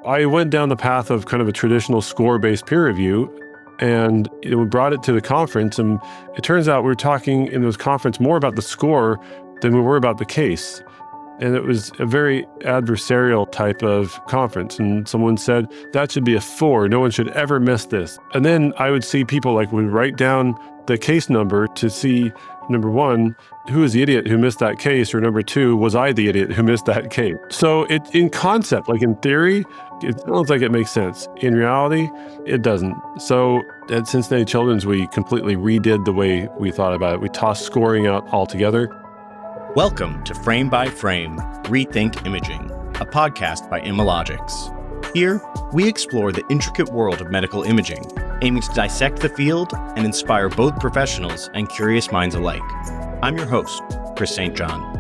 I went down the path of kind of a traditional score-based peer review, and we brought it to the conference, and it turns out we were talking in this conference more about the score than we were about the case. And it was a very adversarial type of conference. And someone said, that should be a 4. No one should ever miss this. And then I would see people would write down the case number to see, number 1, who is the idiot who missed that case? Or number 2, was I the idiot who missed that case? So in concept, in theory, it sounds like it makes sense. In reality, it doesn't. So at Cincinnati Children's, we completely redid the way we thought about it. We tossed scoring out altogether. Welcome to Frame by Frame, Rethink Imaging, a podcast by Imalogics. Here, we explore the intricate world of medical imaging, aiming to dissect the field and inspire both professionals and curious minds alike. I'm your host, Chris St. John.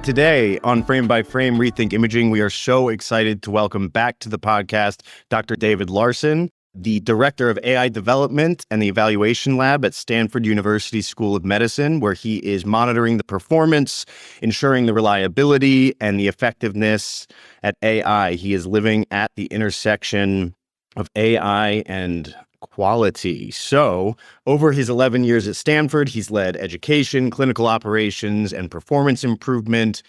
Today on Frame by Frame, Rethink Imaging, we are so excited to welcome back to the podcast Dr. David Larson, the Director of AI Development and the Evaluation Lab at Stanford University School of Medicine, where he is monitoring the performance, ensuring the reliability and the effectiveness at AI. He is living at the intersection of AI and quality. So, over his 11 years at Stanford, he's led education, clinical operations, and performance improvement.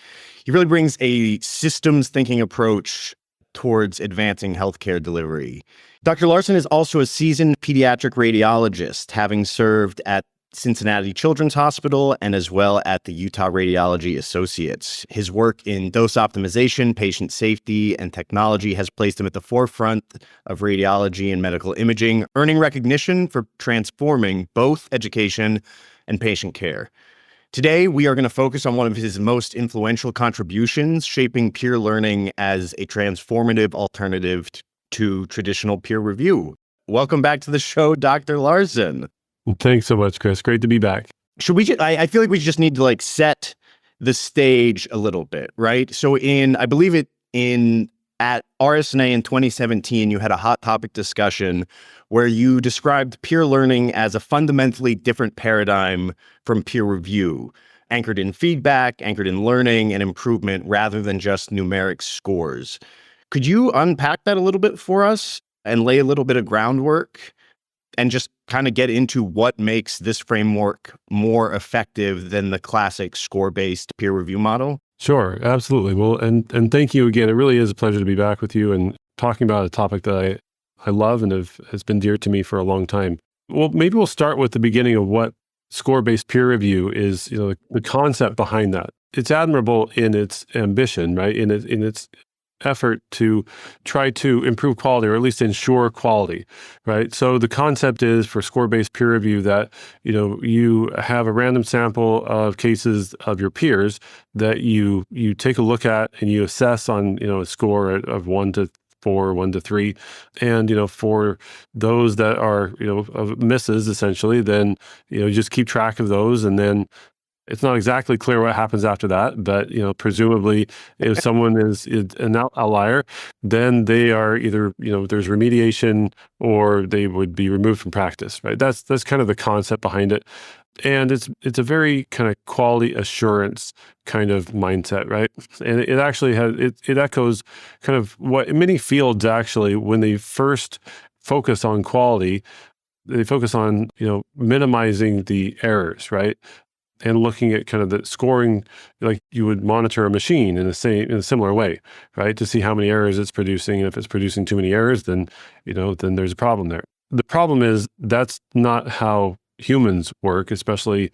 He really brings a systems thinking approach towards advancing healthcare delivery. Dr. Larson is also a seasoned pediatric radiologist, having served at Cincinnati Children's Hospital and as well at the Utah Radiology Associates. His work in dose optimization, patient safety, and technology has placed him at the forefront of radiology and medical imaging, earning recognition for transforming both education and patient care. Today, we are going to focus on one of his most influential contributions, shaping peer learning as a transformative alternative to traditional peer review. Welcome back to the show, Dr. Larson. Thanks so much, Chris. Great to be back. I feel like we just need to set the stage a little bit, right? So at RSNA in 2017, you had a hot topic discussion where you described peer learning as a fundamentally different paradigm from peer review, anchored in feedback, anchored in learning and improvement rather than just numeric scores. Could you unpack that a little bit for us and lay a little bit of groundwork and just kind of get into what makes this framework more effective than the classic score-based peer review model? Sure, absolutely. Well, and thank you again. It really is a pleasure to be back with you and talking about a topic that I love and has been dear to me for a long time. Well, maybe we'll start with the beginning of what score-based peer review is, the concept behind that. It's admirable in its ambition, right? In its effort to try to improve quality, or at least ensure quality, right? So the concept is for score-based peer review that, you have a random sample of cases of your peers that you take a look at and you assess on, a score of 1 to 4, 1 to 3. And, for those that are, of misses essentially, then, just keep track of those. And then it's not exactly clear what happens after that, but presumably if someone is an outlier, then they are either there's remediation or they would be removed from practice, right? That's kind of the concept behind it, and it's a very kind of quality assurance kind of mindset, right? And it actually has it echoes kind of what many fields actually, when they first focus on quality, they focus on minimizing the errors, right? And looking at kind of the scoring, like you would monitor a machine in a similar way, right? To see how many errors it's producing. And if it's producing too many errors, then, then there's a problem there. The problem is that's not how humans work, especially,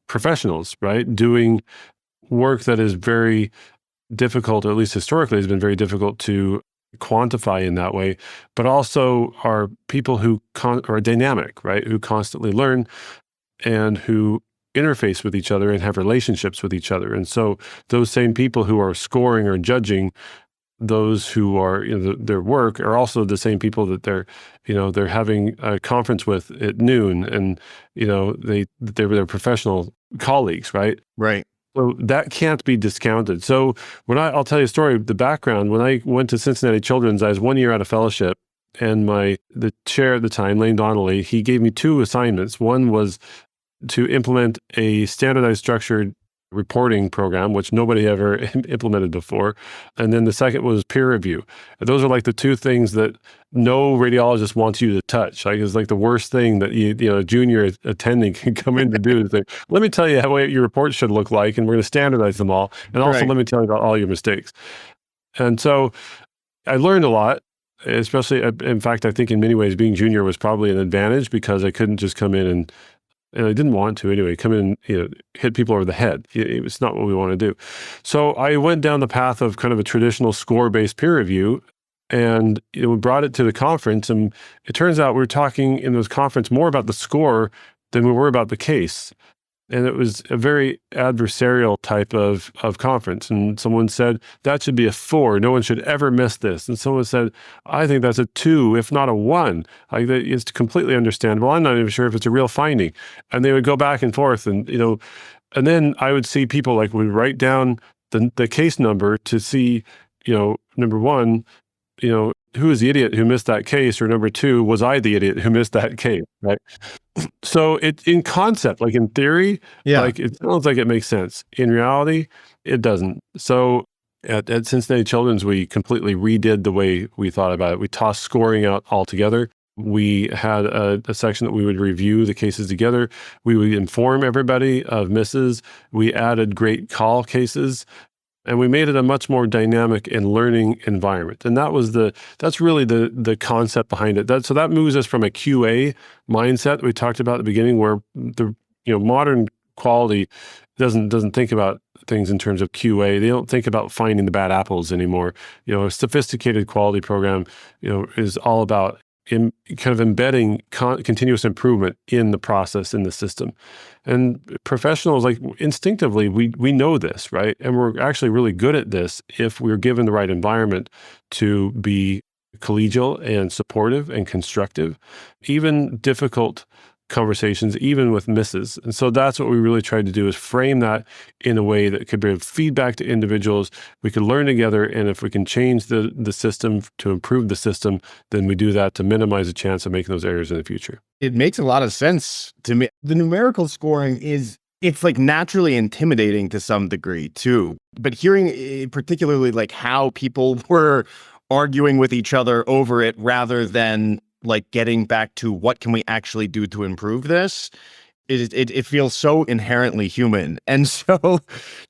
professionals, right? Doing work that is very difficult, or at least historically has been very difficult to quantify in that way, but also are people who are dynamic, right? Who constantly learn and who interface with each other and have relationships with each other. And so those same people who are scoring or judging those who are their work are also the same people that they're having a conference with at noon, and they're professional colleagues, right? Right. So that can't be discounted. So I'll tell you a story. The background, when I went to Cincinnati Children's, I was 1 year out of fellowship, and the chair at the time, Lane Donnelly, he gave me 2 assignments. One was to implement a standardized structured reporting program, which nobody ever implemented before. And then the second was peer review. Those are like the two things that no radiologist wants you to touch. Like it's like the worst thing that a junior attending can come in to do is say, let me tell you how your report should look like, and we're going to standardize them all. And also Right. let me tell you about all your mistakes. And so I learned a lot, especially, in fact, I think in many ways being junior was probably an advantage because I couldn't just come in and I didn't want to anyway, come in, hit people over the head. It's not what we want to do. So I went down the path of kind of a traditional score-based peer review, and we brought it to the conference. And it turns out we were talking in this conference more about the score than we were about the case. And it was a very adversarial type of conference. And someone said, that should be a 4. No one should ever miss this. And someone said, I think that's a 2, if not a 1. It's completely understandable. I'm not even sure if it's a real finding. And they would go back and forth. And, and then I would see people would write down the case number to see, number one, who is the idiot who missed that case? Or number 2, was I the idiot who missed that case, right? So in concept, like in theory, it sounds like it makes sense. In reality, it doesn't. So at Cincinnati Children's, we completely redid the way we thought about it. We tossed scoring out altogether. We had a section that we would review the cases together. We would inform everybody of misses. We added great call cases. And we made it a much more dynamic and learning environment. And that's really the concept behind it. So that moves us from a QA mindset that we talked about at the beginning, where the modern quality doesn't think about things in terms of QA. They don't think about finding the bad apples anymore. A sophisticated quality program, is all about kind of embedding continuous improvement in the process, in the system. And professionals, like instinctively, we know this, right? And we're actually really good at this if we're given the right environment to be collegial and supportive and constructive, even difficult conversations, even with misses. And so that's what we really tried to do, is frame that in a way that could give feedback to individuals. We could learn together, and if we can change the system to improve the system, then we do that to minimize the chance of making those errors in the future. It makes a lot of sense to me. The numerical scoring it's like naturally intimidating to some degree too. But hearing particularly like how people were arguing with each other over it rather than like getting back to what can we actually do to improve this, it feels so inherently human. And so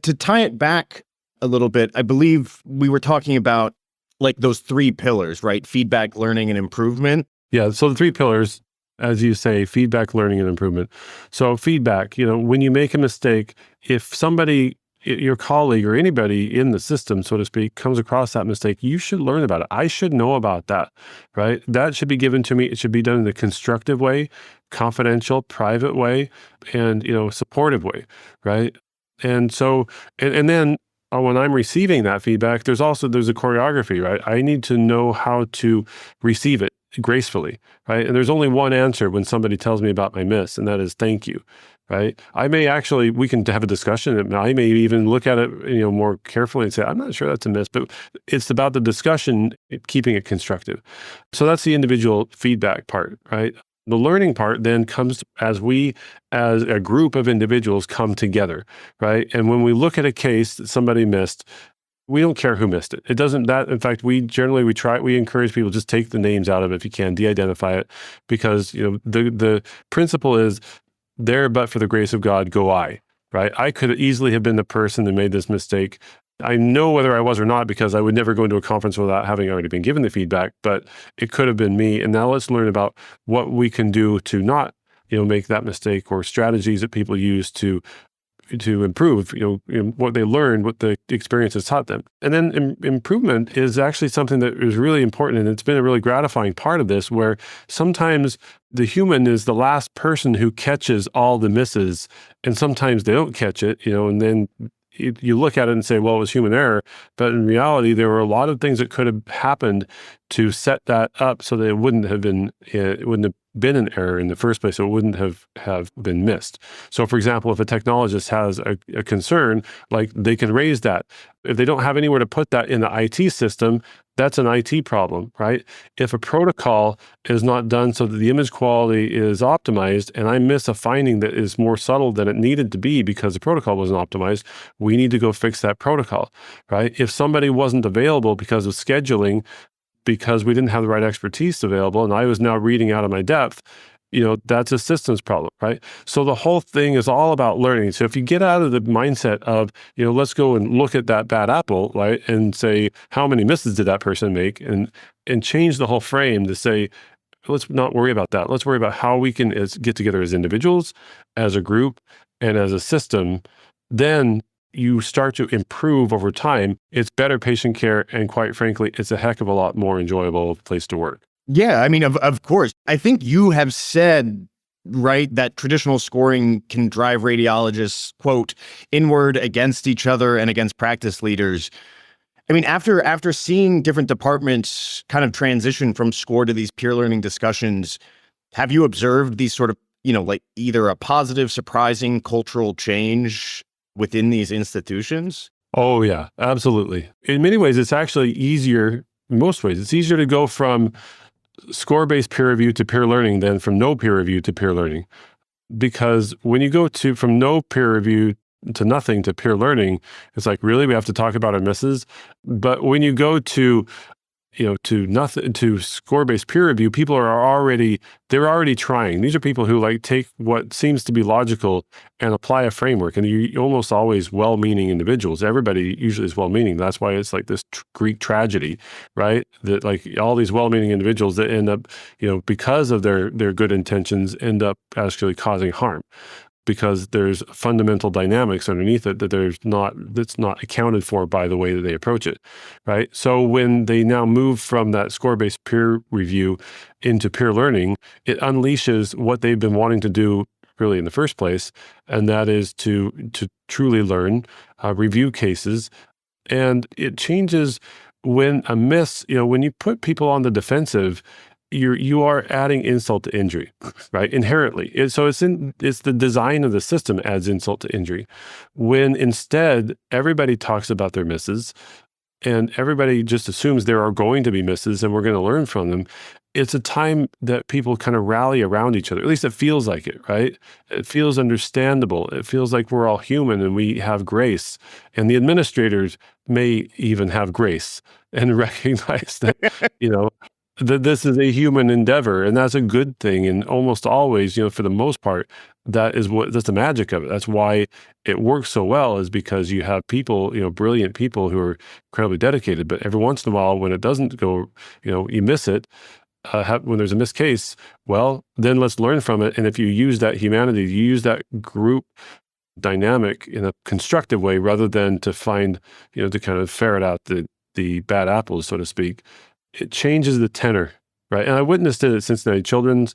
to tie it back a little bit, I believe we were talking about like those 3 pillars, right? Feedback, learning, and improvement. Yeah. So the 3 pillars, as you say, feedback, learning, and improvement. So feedback, when you make a mistake, if somebody, your colleague or anybody in the system, so to speak, comes across that mistake, you should learn about it. I should know about that, right? That should be given to me. It should be done in a constructive way, confidential, private way, and, supportive way, right? And so, and then when I'm receiving that feedback, there's a choreography, right? I need to know how to receive it gracefully, right? And there's only one answer when somebody tells me about my miss, and that is thank you, right? We can have a discussion, and I may even look at it, more carefully and say, I'm not sure that's a miss, but it's about the discussion, keeping it constructive. So that's the individual feedback part, right? The learning part then comes as we, as a group of individuals, come together, right? And when we look at a case that somebody missed, we don't care who missed it. It doesn't that, in fact, we encourage people, just take the names out of it if you can, de-identify it, because, the principle is there, but for the grace of God, go I, right? I could easily have been the person that made this mistake. I know whether I was or not, because I would never go into a conference without having already been given the feedback, but it could have been me. And now let's learn about what we can do to not, make that mistake, or strategies that people use to improve, what they learned, what the experience has taught them. And then improvement is actually something that is really important. And it's been a really gratifying part of this, where sometimes the human is the last person who catches all the misses, and sometimes they don't catch it, and then you look at it and say, well, it was human error. But in reality, there were a lot of things that could have happened to set that up so that it wouldn't have been an error in the first place. So it wouldn't have been missed. So for example, if a technologist has a concern, like they can raise that. If they don't have anywhere to put that in the IT system, that's an IT problem, right? If a protocol is not done so that the image quality is optimized and I miss a finding that is more subtle than it needed to be because the protocol wasn't optimized, we need to go fix that protocol, right? If somebody wasn't available because of scheduling, because we didn't have the right expertise available, and I was now reading out of my depth, that's a systems problem, right? So the whole thing is all about learning. So if you get out of the mindset of, let's go and look at that bad apple, right, and say, how many misses did that person make, and change the whole frame to say, let's not worry about that. Let's worry about how we can get together as individuals, as a group, and as a system. Then you start to improve over time. It's better patient care, and quite frankly, it's a heck of a lot more enjoyable place to work. Yeah, I mean, of course. I think you have said, right, that traditional scoring can drive radiologists, quote, inward against each other and against practice leaders. I mean, after seeing different departments kind of transition from score to these peer learning discussions, have you observed these sort of, like either a positive, surprising cultural change within these institutions? Oh, yeah, absolutely. In many ways, it's actually easier. In most ways, it's easier to go from score-based peer review to peer learning than from no peer review to peer learning. Because when you go from no peer review to nothing to peer learning, it's like, really, we have to talk about our misses? But when you go to nothing, to score-based peer review, people they're already trying. These are people who take what seems to be logical and apply a framework. And you're almost always well-meaning individuals. Everybody usually is well-meaning. That's why it's like this Greek tragedy, right? That all these well-meaning individuals that end up, because of their good intentions, end up actually causing harm, because there's fundamental dynamics underneath it that's not accounted for by the way that they approach it, right? So when they now move from that score-based peer review into peer learning, it unleashes what they've been wanting to do really in the first place, and that is to truly learn, review cases, and it changes when a miss, when you put people on the defensive, you are adding insult to injury, right? Inherently. It's the design of the system adds insult to injury. When instead everybody talks about their misses and everybody just assumes there are going to be misses and we're going to learn from them, it's a time that people kind of rally around each other. At least it feels like it, right? It feels understandable. It feels like we're all human and we have grace. And the administrators may even have grace and recognize that, that this is a human endeavor, and that's a good thing. And almost always, for the most part, that's the magic of it. That's why it works so well, is because you have people, brilliant people who are incredibly dedicated. But every once in a while, when it doesn't go, you miss it, when there's a missed case, well, then let's learn from it. And if you use that humanity, you use that group dynamic in a constructive way, rather than to find, to kind of ferret out the bad apples, so to speak, it changes the tenor, right? And I witnessed it at Cincinnati Children's,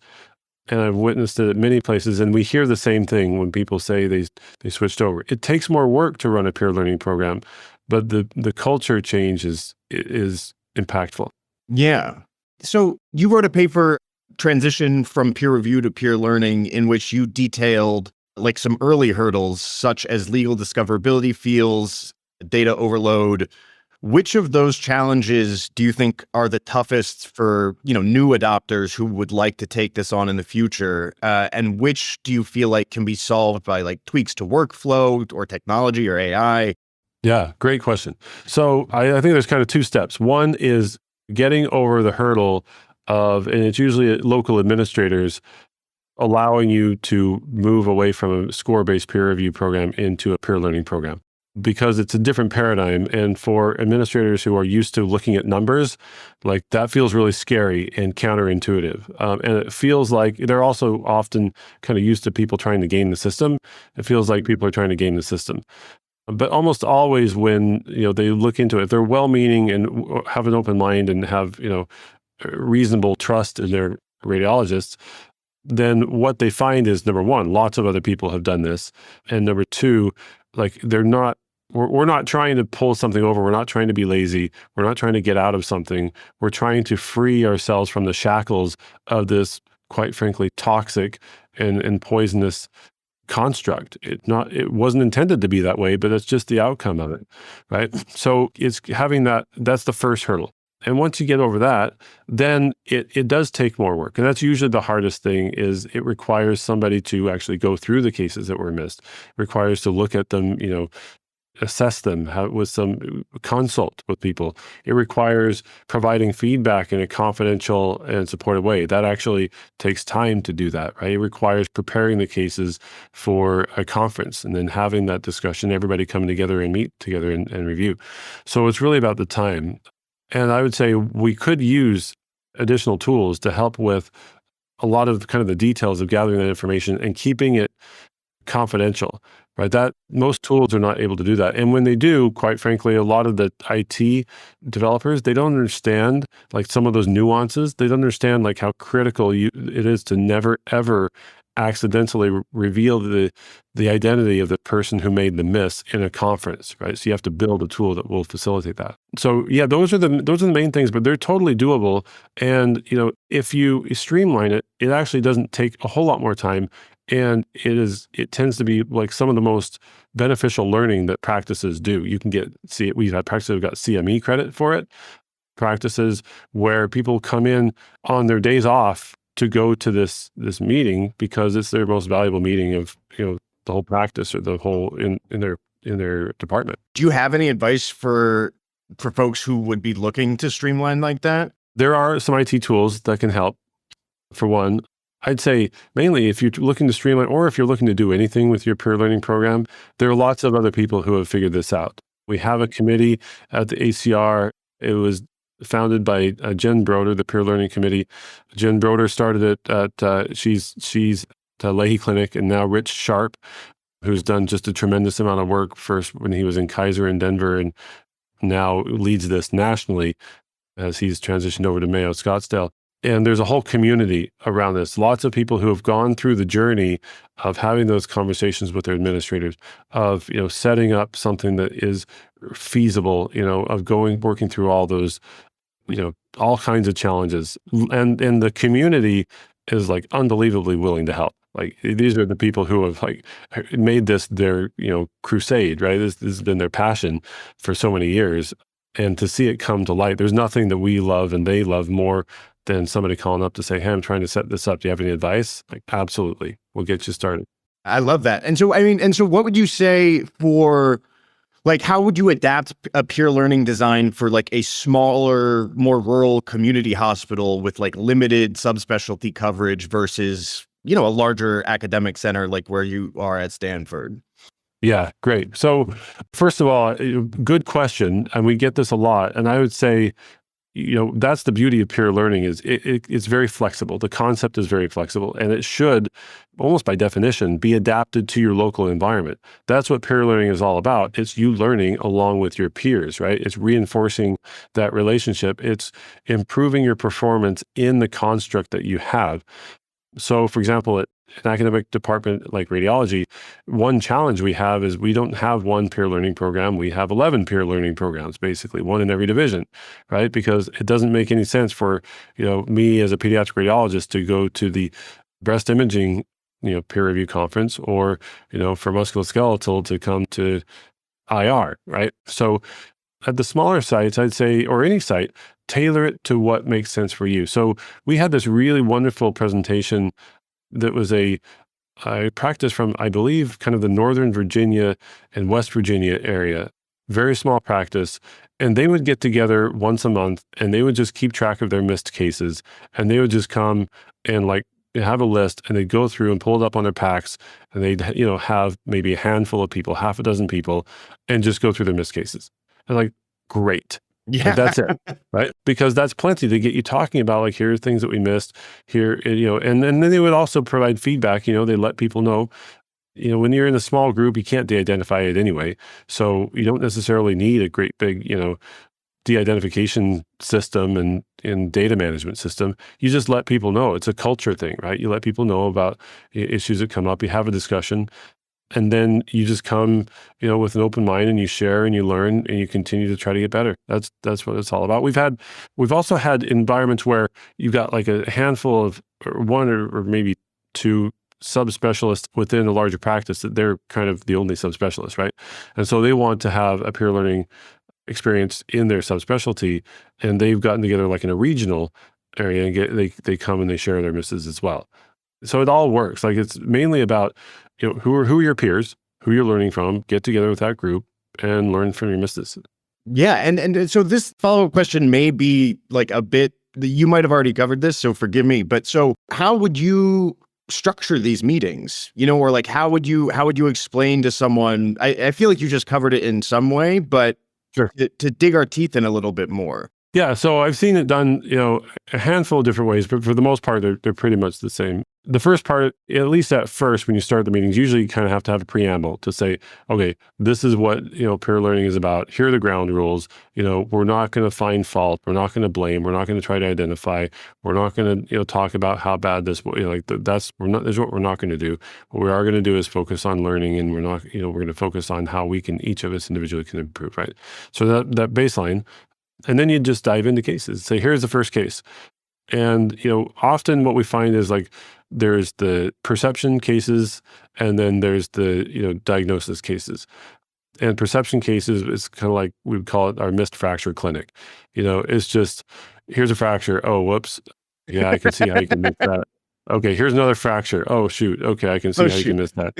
and I've witnessed it at many places, and we hear the same thing when people say they switched over. It takes more work to run a peer learning program, but the culture change is impactful. Yeah. So you wrote a paper, Transition from Peer Review to Peer Learning, in which you detailed some early hurdles, such as legal discoverability feels, data overload. Which of those challenges do you think are the toughest for, new adopters who would like to take this on in the future? And which do you feel like can be solved by tweaks to workflow or technology or AI? Yeah, great question. So I think there's kind of two steps. One is getting over the hurdle and it's usually local administrators, allowing you to move away from a score-based peer review program into a peer learning program, because it's a different paradigm. And for administrators who are used to looking at numbers, that feels really scary and counterintuitive. And it feels like they're also often kind of used to people trying to game the system. It feels like people are trying to game the system. But almost always when, they look into it, if they're well-meaning and have an open mind and have, reasonable trust in their radiologists, then what they find is, number one, lots of other people have done this. And number two, they're not We're not trying to pull something over. We're not trying to be lazy. We're not trying to get out of something. We're trying to free ourselves from the shackles of this, quite frankly, toxic and poisonous construct. It wasn't intended to be that way, but it's just the outcome of it, right? So it's having that's the first hurdle. And once you get over that, then it does take more work. And that's usually the hardest thing. Is it requires somebody to actually go through the cases that were missed. It requires to look at them, assess them with some consult with people. It requires providing feedback in a confidential and supportive way. That actually takes time to do that, right? It requires preparing the cases for a conference and then having that discussion, everybody coming together and meet together and review. So it's really about the time. And I would say we could use additional tools to help with a lot of kind of the details of gathering that information and keeping it confidential, right? That most tools are not able to do that. And when they do, quite frankly, a lot of the IT developers, they don't understand like some of those nuances. They don't understand like how critical it is to never, ever accidentally reveal the identity of the person who made the miss in a conference, right? So you have to build a tool that will facilitate that. So yeah, those are the main things, but they're totally doable. And if you streamline it, it actually doesn't take a whole lot more time. And it tends to be like some of the most beneficial learning that practices do. You can we've had practices who've got CME credit for it, practices where people come in on their days off to go to this meeting because it's their most valuable meeting of the whole practice or the whole in their department. Do you have any advice for folks who would be looking to streamline like that? There are some IT tools that can help. For one, I'd say mainly if you're looking to streamline or if you're looking to do anything with your peer learning program, there are lots of other people who have figured this out. We have a committee at the ACR. It was founded by Jen Broder, the peer learning committee. Jen Broder started it at she's at Leahy Clinic, and now Rich Sharp, who's done just a tremendous amount of work first when he was in Kaiser in Denver and now leads this nationally as he's transitioned over to Mayo Scottsdale. And there's a whole community around this. Lots of people who have gone through the journey of having those conversations with their administrators, of setting up something that is feasible, of working through all those, all kinds of challenges. And the community is like unbelievably willing to help. Like these are the people who have like made this their crusade, right? This has been their passion for so many years. And to see it come to light, there's nothing that we love and they love more than somebody calling up to say, hey, I'm trying to set this up. Do you have any advice? Like, absolutely. We'll get you started. I love that. And so, what would you say for, like, how would you adapt a peer learning design for like a smaller, more rural community hospital with like limited subspecialty coverage versus, a larger academic center like where you are at Stanford? Yeah, great. So first of all, good question. And we get this a lot. And I would say, that's the beauty of peer learning is it's very flexible. The concept is very flexible, and it should, almost by definition, be adapted to your local environment. That's what peer learning is all about. It's you learning along with your peers, right? It's reinforcing that relationship. It's improving your performance in the construct that you have. So, for example, at an academic department like radiology, one challenge we have is we don't have one peer learning program. We have 11 peer learning programs, basically, one in every division, right? Because it doesn't make any sense for, me as a pediatric radiologist to go to the breast imaging, peer review conference or, for musculoskeletal to come to IR, right? So at the smaller sites, I'd say, or any site, tailor it to what makes sense for you. So we had this really wonderful presentation that was a practice from, I believe, kind of the Northern Virginia and West Virginia area, very small practice. And they would get together once a month and they would just keep track of their missed cases. And they would just come and like have a list and they'd go through and pull it up on their packs and they'd, have maybe a handful of people, half a dozen people, and just go through their missed cases. And like, great. Yeah, like, that's it, right? Because that's plenty to get you talking about, like, here are things that we missed here, and then they would also provide feedback. They let people know, when you're in a small group, you can't de-identify it anyway. So you don't necessarily need a great big, de-identification system and data management system. You just let people know. It's a culture thing, right? You let people know about issues that come up. You have a discussion. And then you just come, with an open mind, and you share and you learn and you continue to try to get better. That's what it's all about. We've also had environments where you've got like a handful of, or one or maybe two subspecialists within a larger practice that they're kind of the only subspecialist, right? And so they want to have a peer learning experience in their subspecialty, and they've gotten together like in a regional area and they come and they share their misses as well. So it all works. Like, it's mainly about, who are your peers, who you're learning from, get together with that group and learn from your misses. Yeah. And so this follow-up question may be like a bit, you might have already covered this, so forgive me, but so how would you structure these meetings, or like, how would you explain to someone, I feel like you just covered it in some way, but Sure. to dig our teeth in a little bit more. Yeah, so I've seen it done, a handful of different ways, but for the most part, they're pretty much the same. The first part, at least at first, when you start the meetings, usually you kind of have to have a preamble to say, okay, this is what, peer learning is about. Here are the ground rules. We're not going to find fault. We're not going to blame. We're not going to try to identify. We're not going to, talk about how bad this, that's what we're not going to do. What we are going to do is focus on learning, and we're not, we're going to focus on how we can, each of us individually can improve, right? So that baseline. And then you just dive into cases. Say, here's the first case. And, often what we find is like, there's the perception cases, and then there's the, diagnosis cases. And perception cases is kind of like, we would call it our missed fracture clinic. It's just, here's a fracture. Oh, whoops. Yeah, I can see how you can miss that. Okay, here's another fracture. Oh, shoot. Okay, I can see how you can miss that.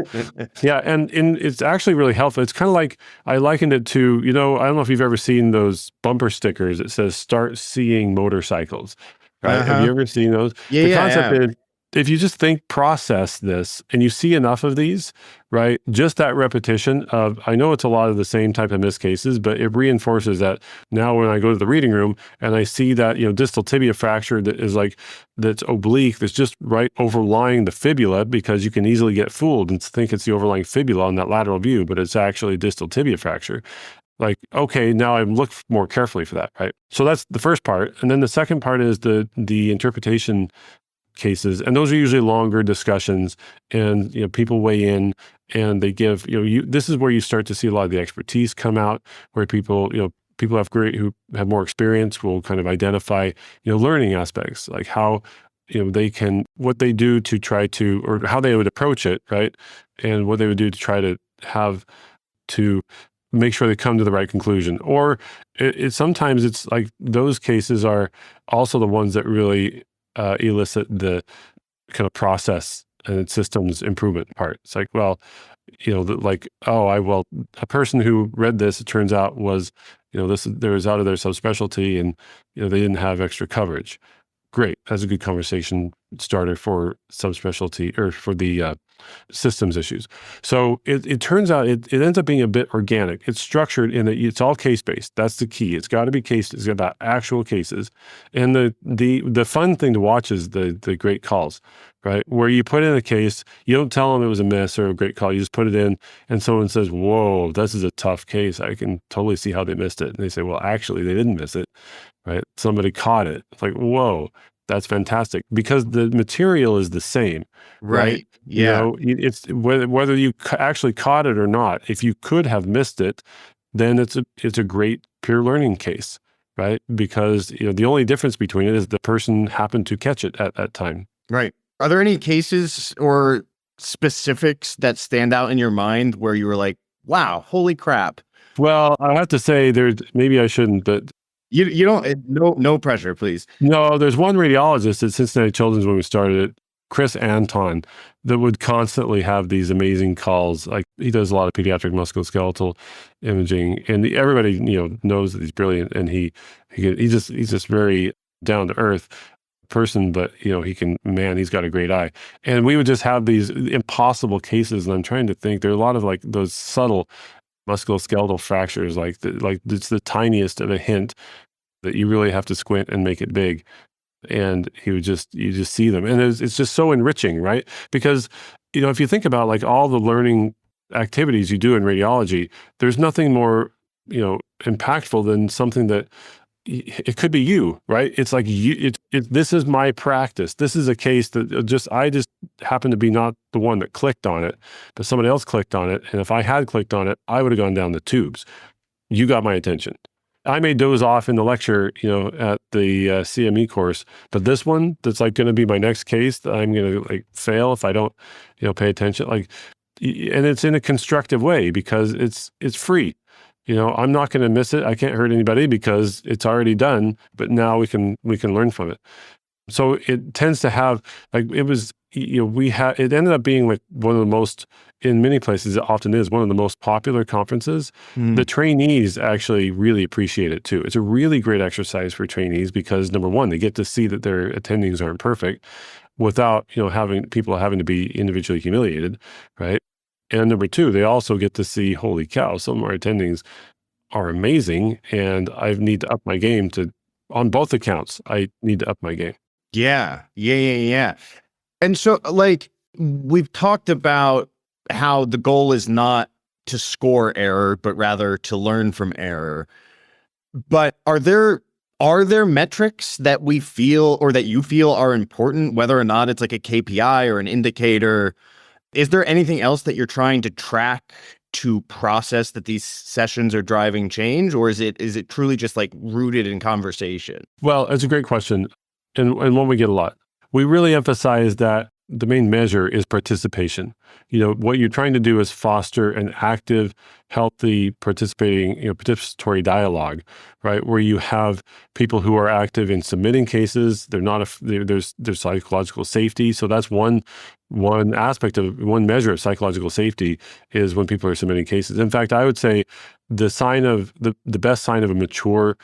Yeah, and it's actually really helpful. It's kind of like, I likened it to, I don't know if you've ever seen those bumper stickers. It says, start seeing motorcycles, right? Have you ever seen those? Yeah, the concept is, if you just process this, and you see enough of these, right? Just that repetition of, I know it's a lot of the same type of missed cases, but it reinforces that now when I go to the reading room and I see that, distal tibia fracture that's oblique, that's just right overlying the fibula, because you can easily get fooled and think it's the overlying fibula on that lateral view, but it's actually distal tibia fracture. Like, okay, now I look more carefully for that, right? So that's the first part. And then the second part is the interpretation cases, and those are usually longer discussions, and people weigh in and they give, this is where you start to see a lot of the expertise come out, where people have who have more experience will kind of identify learning aspects, like how they can, what they do to try to, or how they would approach it, right? And what they would do to try to have to make sure they come to the right conclusion. Or sometimes it's like, those cases are also the ones that really elicit the kind of process and systems improvement part. It's like, well, a person who read this, it turns out was, there was out of their subspecialty, and, they didn't have extra coverage. Great. That's a good conversation starter for subspecialty, or for the systems issues. So it turns out it ends up being a bit organic. It's structured in that it's all case-based. That's the key. It's got to be case. It's about actual cases. And the fun thing to watch is the great calls, right? Where you put in a case, you don't tell them it was a miss or a great call. You just put it in, and someone says, whoa, this is a tough case. I can totally see how they missed it. And they say, well, actually, they didn't miss it, right? Somebody caught it. It's like, whoa, that's fantastic, because the material is the same, right? Yeah. It's whether you actually caught it or not. If you could have missed it, then it's a great peer learning case, right? Because the only difference between it is the person happened to catch it at that time. Right. Are there any cases or specifics that stand out in your mind where you were like, wow, holy crap? Well, I have to say, maybe I shouldn't, but you don't, no pressure, please. No, there's one radiologist at Cincinnati Children's when we started it, Chris Anton, that would constantly have these amazing calls. Like, he does a lot of pediatric musculoskeletal imaging, and everybody knows that he's brilliant, and he's just very down to earth person, but he's got a great eye. And we would just have these impossible cases, and I'm trying to think, there are a lot of like those subtle musculoskeletal fractures, like it's the tiniest of a hint that you really have to squint and make it big. And you just see them. And it's just so enriching, right? Because, if you think about like all the learning activities you do in radiology, there's nothing more, impactful than something that it could be you, right? It's like this is my practice. This is a case that I just happened to be not the one that clicked on it, but somebody else clicked on it. And if I had clicked on it, I would have gone down the tubes. You got my attention. I may doze off in the lecture, at the CME course, but this one that's like going to be my next case that I'm going to like fail if I don't, pay attention. Like, and it's in a constructive way because it's free. I'm not going to miss it. I can't hurt anybody because it's already done, but now we can learn from it. So it tends to have, like, it was, it ended up being like one of the most, in many places, it often is one of the most popular conferences. The trainees actually really appreciate it too. It's a really great exercise for trainees because number one, they get to see that their attendings aren't perfect without, having to be individually humiliated, right? And number two, they also get to see, holy cow, some of our attendings are amazing, and I need to up my game on both accounts. I need to up my game. Yeah. And so, like, we've talked about how the goal is not to score error, but rather to learn from error. But are there metrics that we feel or that you feel are important, whether or not it's like a KPI or an indicator? Is there anything else that you're trying to track to process that these sessions are driving change, or is it truly just like rooted in conversation? Well, it's a great question, and one we get a lot. We really emphasize that the main measure is participation. What you're trying to do is foster an active, healthy, participatory dialogue, right? Where you have people who are active in submitting cases. There's psychological safety. So that's one aspect of one measure of psychological safety is when people are submitting cases. In fact, I would say the best sign of a mature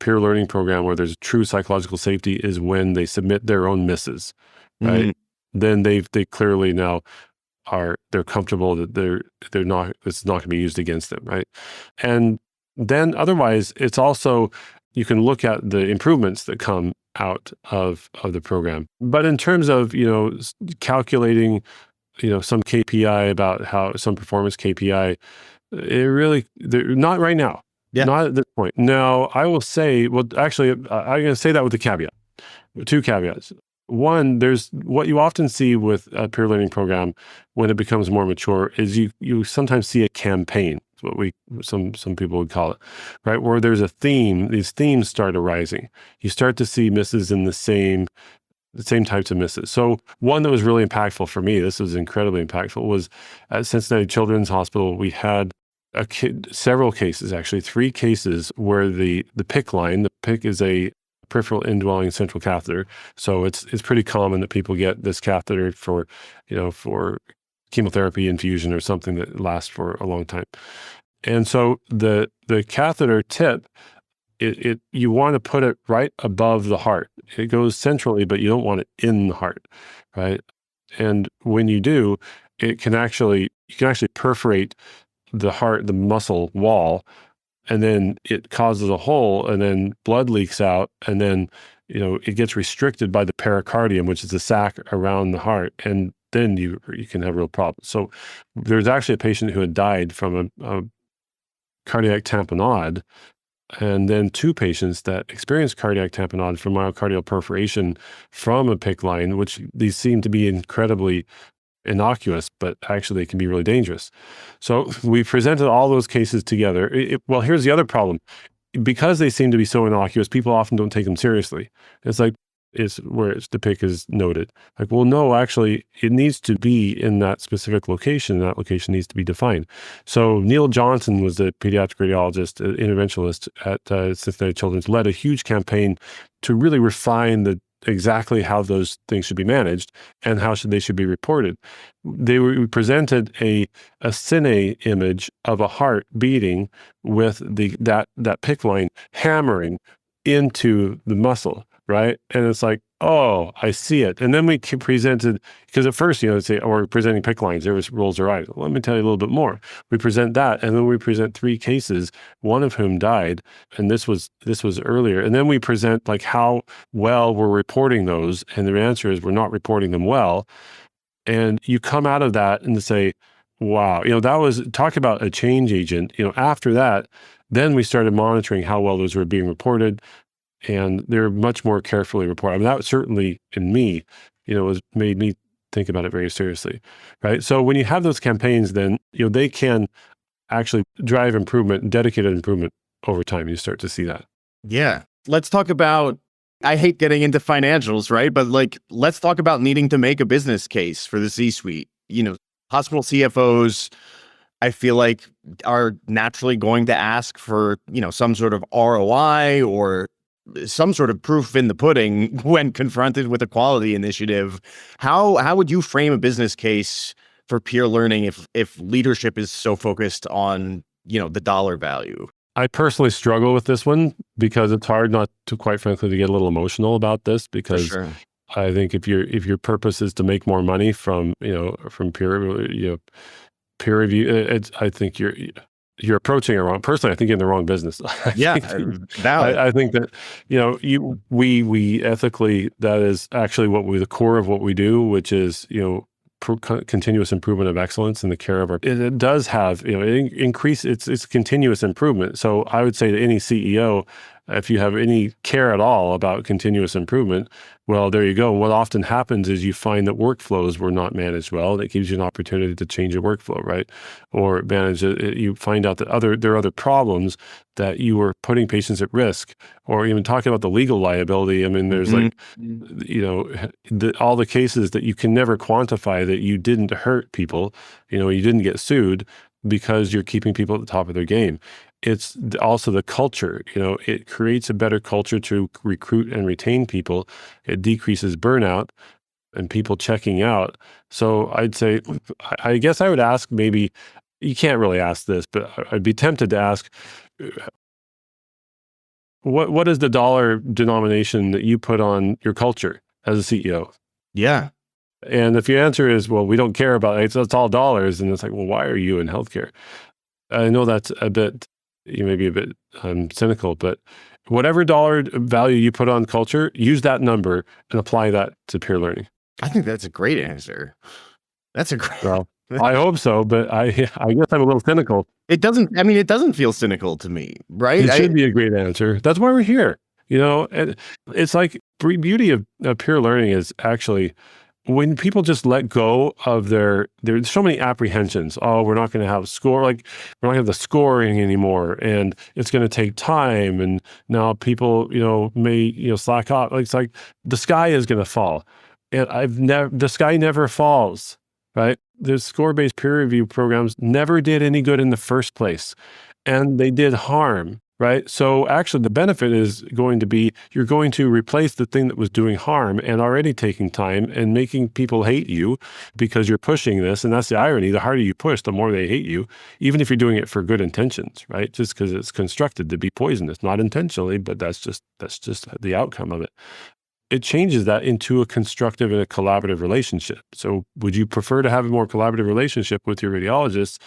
peer learning program where there's true psychological safety is when they submit their own misses, right? Then they clearly now they're comfortable that it's not going to be used against them, right? And then otherwise, it's also, you can look at the improvements that come out of the program. But in terms of, calculating, some KPI about how some performance KPI, they're not right now. Yeah. Not at this point. Now, I will say, well, actually, I'm going to say that with a caveat, 2 caveats. One, there's what you often see with a peer learning program when it becomes more mature is you sometimes see a campaign. It's what some people would call it, right? Where there's a theme, these themes start arising. You start to see misses in the same types of misses. So one that was really impactful for me, this was incredibly impactful, was at Cincinnati Children's Hospital. We had several cases, actually 3 cases where the PICC line, the PICC is a peripheral indwelling central catheter. So it's pretty common that people get this catheter for chemotherapy infusion or something that lasts for a long time. And so the catheter tip, you want to put it right above the heart. It goes centrally, but you don't want it in the heart, right? And when you do, you can actually perforate the heart, the muscle wall, and then it causes a hole, and then blood leaks out, and then it gets restricted by the pericardium, which is the sac around the heart, and then you can have real problems. So there's actually a patient who had died from a cardiac tamponade, and then 2 patients that experienced cardiac tamponade from myocardial perforation from a PICC line, which these seem to be incredibly innocuous, but actually it can be really dangerous. So we presented all those cases together. Well, here's the other problem. Because they seem to be so innocuous, people often don't take them seriously. It's like, the PICC is noted. Like, well, no, actually, it needs to be in that specific location, and that location needs to be defined. So Neil Johnson was the pediatric radiologist, interventionalist at Cincinnati Children's, led a huge campaign to really refine exactly how those things should be managed and how they should be reported. We presented a cine image of a heart beating with that PICC line hammering into the muscle, right? And it's like, oh, I see it. And then we presented, because at first, they say, oh, we're presenting PICC lines, there rolls their eyes. Well, let me tell you a little bit more. We present that, and then we present 3 cases, one of whom died, and this was earlier. And then we present like how well we're reporting those, and the answer is we're not reporting them well. And you come out of that and say, wow, that was, talk about a change agent. After that, then we started monitoring how well those were being reported, and they're much more carefully reported. I mean, that was certainly in me, was made me think about it very seriously, right? So when you have those campaigns, then, they can actually drive improvement, dedicated improvement over time. You start to see that. Yeah. Let's talk about, I hate getting into financials, right? But let's talk about needing to make a business case for the C-suite. Hospital CFOs, I feel like, are naturally going to ask for, some sort of ROI or some sort of proof in the pudding when confronted with a quality initiative. How would you frame a business case for peer learning if leadership is so focused on, the dollar value? I personally struggle with this one because it's hard not to, quite frankly, to get a little emotional about this, For because sure. I think if your purpose is to make more money from peer review, I think you're approaching it wrong. Personally, I think you're in the wrong business. Yeah, valid. I think that we ethically, that is actually the core of what we do, which is continuous improvement of excellence in the care of our. It does have increase. It's continuous improvement. So I would say to any CEO, if you have any care at all about continuous improvement, well, there you go. What often happens is you find that workflows were not managed well. That gives you an opportunity to change a workflow, right? Or manage it. You find out that there are other problems, that you were putting patients at risk, or even talking about the legal liability. I mean, there's all the cases that you can never quantify that you didn't hurt people, you didn't get sued because you're keeping people at the top of their game. It's also the culture. It creates a better culture to recruit and retain people. It decreases burnout and people checking out. So I'd say, I guess I would ask, maybe, you can't really ask this, but I'd be tempted to ask, what is the dollar denomination that you put on your culture as a CEO? Yeah. And if your answer is, well, we don't care about it, it's all dollars, and it's like, well, why are you in healthcare? I know that's a bit, you may be a bit cynical, but whatever dollar value you put on culture, use that number and apply that to peer learning. I think that's a great answer. That's a great. Well, I hope so, but I guess I'm a little cynical. It doesn't feel cynical to me, right? It should be a great answer. That's why we're here. And it's like, beauty of peer learning is actually when people just let go of there's so many apprehensions. Oh, we're not going to have we're not going to have the scoring anymore, and it's going to take time. And now people, may, slack off. It's like the sky is going to fall. And the sky never falls, right? The score-based peer review programs never did any good in the first place, and they did harm. Right. So actually the benefit is going to be, you're going to replace the thing that was doing harm and already taking time and making people hate you because you're pushing this. And that's the irony. The harder you push, the more they hate you, even if you're doing it for good intentions, right? Just because it's constructed to be poisonous, not intentionally, but that's just the outcome of it. It changes that into a constructive and a collaborative relationship. So would you prefer to have a more collaborative relationship with your radiologist?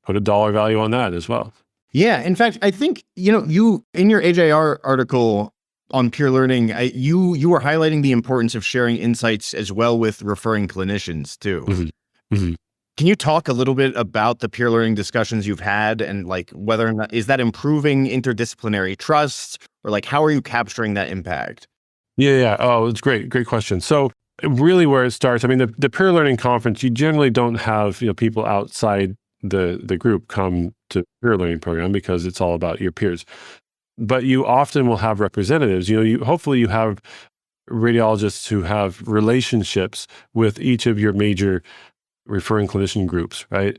Put a dollar value on that as well. Yeah. In fact, I think, you, in your AJR article on peer learning, you were highlighting the importance of sharing insights as well with referring clinicians too. Mm-hmm. Mm-hmm. Can you talk a little bit about the peer learning discussions you've had, and whether or not, is that improving interdisciplinary trust, or how are you capturing that impact? Yeah. Oh, it's great. Great question. So really where it starts, I mean, the peer learning conference, you generally don't have, people outside the group come to peer learning program because it's all about your peers. But you often will have representatives. Hopefully you have radiologists who have relationships with each of your major referring clinician groups, right?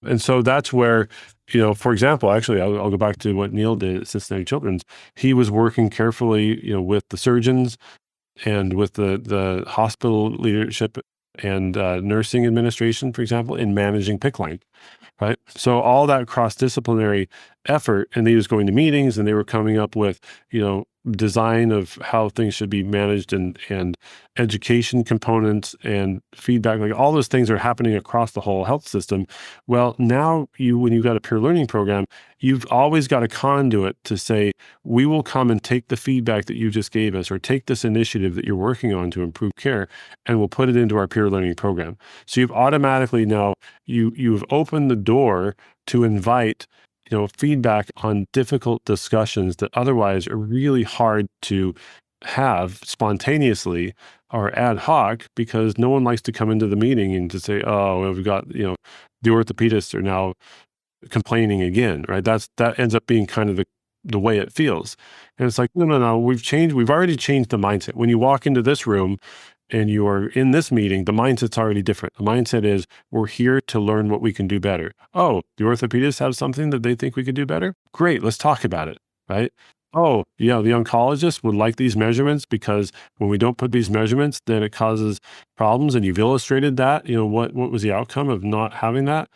And so that's where, for example, actually, I'll go back to what Neil did at Cincinnati Children's. He was working carefully, with the surgeons and with the hospital leadership and nursing administration, for example, in managing PICC line, right? So all that cross-disciplinary effort, and he was going to meetings, and they were coming up with, design of how things should be managed and education components and feedback, like all those things are happening across the whole health system. Well, now when you've got a peer learning program, you've always got a conduit to say, we will come and take the feedback that you just gave us, or take this initiative that you're working on to improve care, and we'll put it into our peer learning program. So you've automatically now, you've opened the door to invite feedback on difficult discussions that otherwise are really hard to have spontaneously or ad hoc, because no one likes to come into the meeting and to say, oh, well, we've got, the orthopedists are now complaining again, right? That ends up being kind of the way it feels. And it's like, no, we've already changed the mindset. When you walk into this room and you are in this meeting, the mindset's already different. The mindset is, we're here to learn what we can do better. Oh, the orthopedists have something that they think we could do better? Great, let's talk about it, right? Oh, yeah, the oncologist would like these measurements because when we don't put these measurements, then it causes problems. And you've illustrated that, what was the outcome of not having that?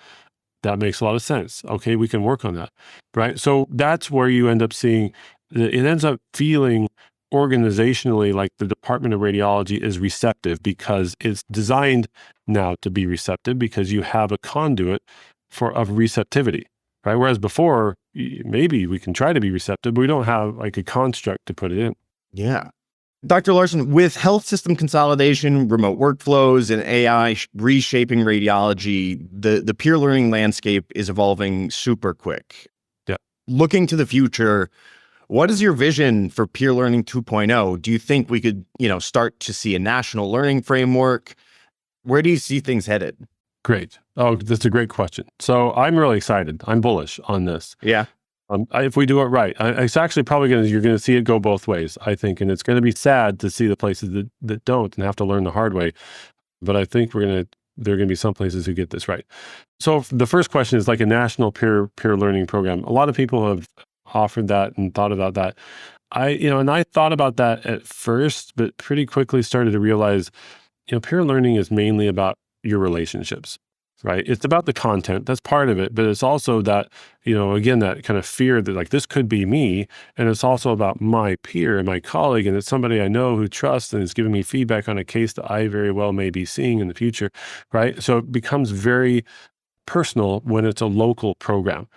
That makes a lot of sense. Okay, we can work on that, right? So that's where you end up seeing, it ends up feeling organizationally like the Department of Radiology is receptive, because it's designed now to be receptive, because you have a conduit of receptivity, right? Whereas before, maybe we can try to be receptive, but we don't have like a construct to put it in. Yeah. Dr. Larson, with health system consolidation, remote workflows, and AI reshaping radiology, the peer learning landscape is evolving super quick. Yeah. Looking to the future, what is your vision for peer learning 2.0? Do you think we could, start to see a national learning framework? Where do you see things headed? Great. Oh, that's a great question. So I'm really excited. I'm bullish on this. Yeah. If we do it right, it's actually probably you're going to see it go both ways, I think. And it's going to be sad to see the places that don't and have to learn the hard way. But I think there are going to be some places who get this right. So the first question is like a national peer learning program. A lot of people have offered that and thought about that. I thought about that at first, but pretty quickly started to realize, peer learning is mainly about your relationships, right? It's about the content. That's part of it. But it's also that, again, that kind of fear that like, this could be me. And it's also about my peer and my colleague. And it's somebody I know who trusts and is giving me feedback on a case that I very well may be seeing in the future, right? So it becomes very personal when it's a local program.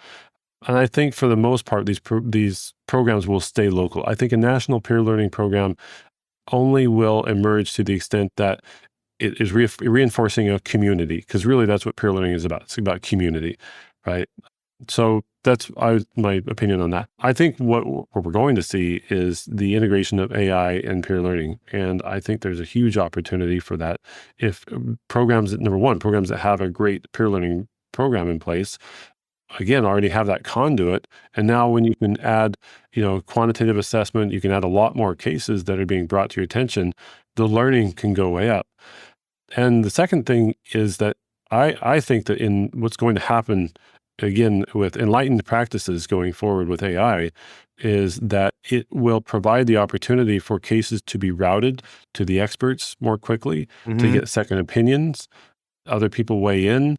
And I think for the most part, these programs will stay local. I think a national peer learning program only will emerge to the extent that it is reinforcing a community, because really that's what peer learning is about. It's about community, right? So that's my opinion on that. I think what we're going to see is the integration of AI and peer learning. And I think there's a huge opportunity for that. If programs that have a great peer learning program in place, again, already have that conduit. And now when you can add, quantitative assessment, you can add a lot more cases that are being brought to your attention, the learning can go way up. And the second thing is that I think that in what's going to happen, again, with enlightened practices going forward with AI, is that it will provide the opportunity for cases to be routed to the experts more quickly, to get second opinions, other people weigh in,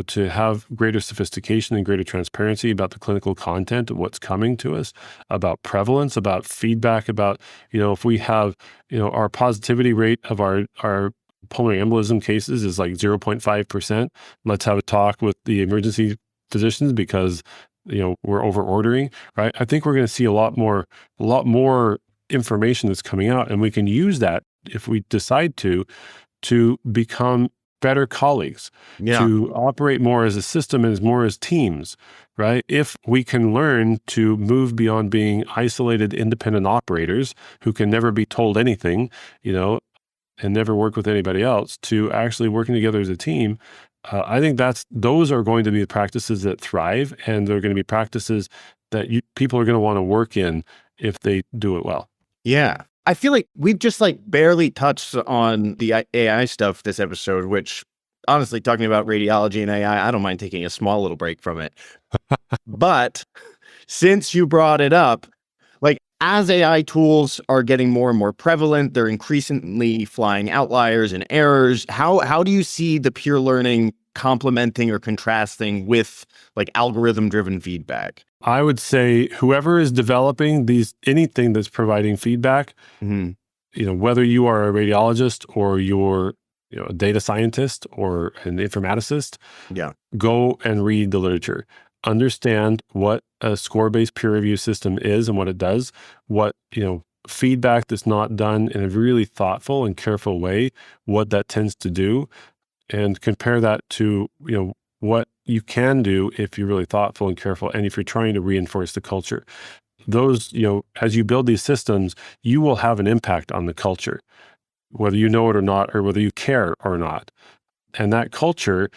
to have greater sophistication and greater transparency about the clinical content of what's coming to us, about prevalence, about feedback, about, if we have, our positivity rate of our pulmonary embolism cases is like 0.5%. Let's have a talk with the emergency physicians because, we're over ordering, right? I think we're going to see a lot more information that's coming out, and we can use that if we decide to become better colleagues, to operate more as a system and more as teams, right? If we can learn to move beyond being isolated, independent operators who can never be told anything, and never work with anybody else, to actually working together as a team, I think those are going to be the practices that thrive, and they're going to be practices that people are going to want to work in if they do it well. Yeah. I feel like we've just barely touched on the AI stuff this episode, which honestly, talking about radiology and AI, I don't mind taking a small little break from it. But since you brought it up, as AI tools are getting more and more prevalent, they're increasingly flying outliers and errors. How do you see the peer learning complementing or contrasting with algorithm-driven feedback? I would say whoever is developing anything that's providing feedback, Mhm. whether you are a radiologist or you're a data scientist or an informaticist, Yeah. go and read the literature. Understand what a score-based peer review system is and what it does, what, feedback that's not done in a really thoughtful and careful way, what that tends to do, and compare that to, what you can do if you're really thoughtful and careful, and if you're trying to reinforce the culture. Those, as you build these systems, you will have an impact on the culture, whether you know it or not, or whether you care or not. And that culture,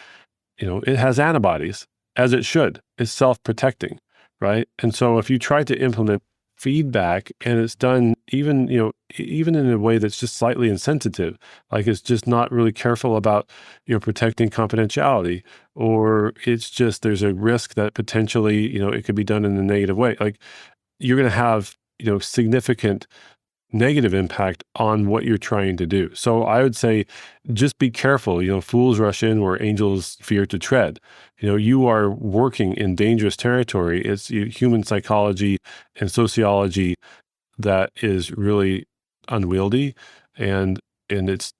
it has antibodies, as it should. It's self-protecting, right? And so if you try to implement feedback and it's done even in a way that's just slightly insensitive, like it's just not really careful about, protecting confidentiality, or it's just there's a risk that potentially, it could be done in a negative way. Like you're going to have, significant negative impact on what you're trying to do. So I would say just be careful. Fools rush in where angels fear to tread. You are working in dangerous territory. It's human psychology and sociology that is really unwieldy, and it's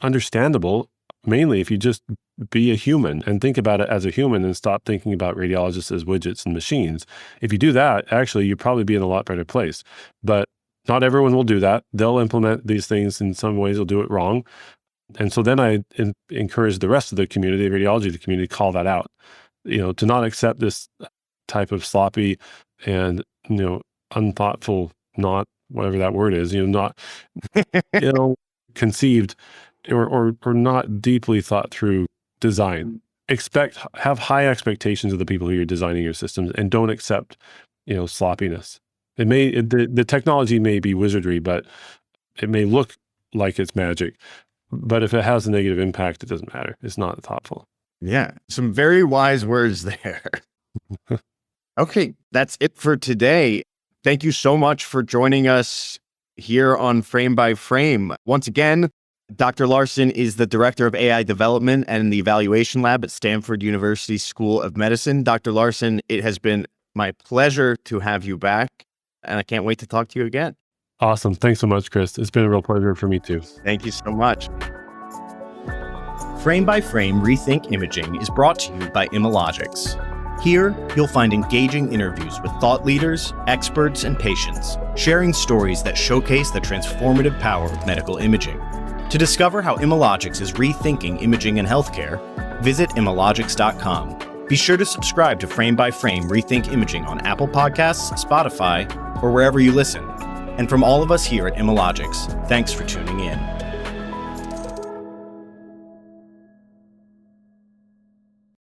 understandable, mainly if you just be a human and think about it as a human and stop thinking about radiologists as widgets and machines. If you do that, actually, you'll probably be in a lot better place. But not everyone will do that. They'll implement these things in some ways, they'll do it wrong. And so then I encourage the rest of the community, the radiology community, to call that out, to not accept this type of sloppy and, unthoughtful, not whatever that word is, not, conceived or not deeply thought through design. Have high expectations of the people who you're designing your systems, and don't accept, sloppiness. The technology may be wizardry, but it may look like it's magic. But if it has a negative impact, it doesn't matter. It's not thoughtful. Yeah. Some very wise words there. Okay. That's it for today. Thank you so much for joining us here on Frame by Frame. Once again, Dr. Larson is the Director of AI Development and the Evaluation Lab at Stanford University School of Medicine. Dr. Larson, it has been my pleasure to have you back, and I can't wait to talk to you again. Awesome. Thanks so much, Chris. It's been a real pleasure for me too. Thank you so much. Frame by Frame Rethink Imaging is brought to you by Imalogics. Here, you'll find engaging interviews with thought leaders, experts, and patients, sharing stories that showcase the transformative power of medical imaging. To discover how Imalogics is rethinking imaging in healthcare, visit imalogics.com. Be sure to subscribe to Frame by Frame Rethink Imaging on Apple Podcasts, Spotify, or wherever you listen. And from all of us here at Imalogics, thanks for tuning in.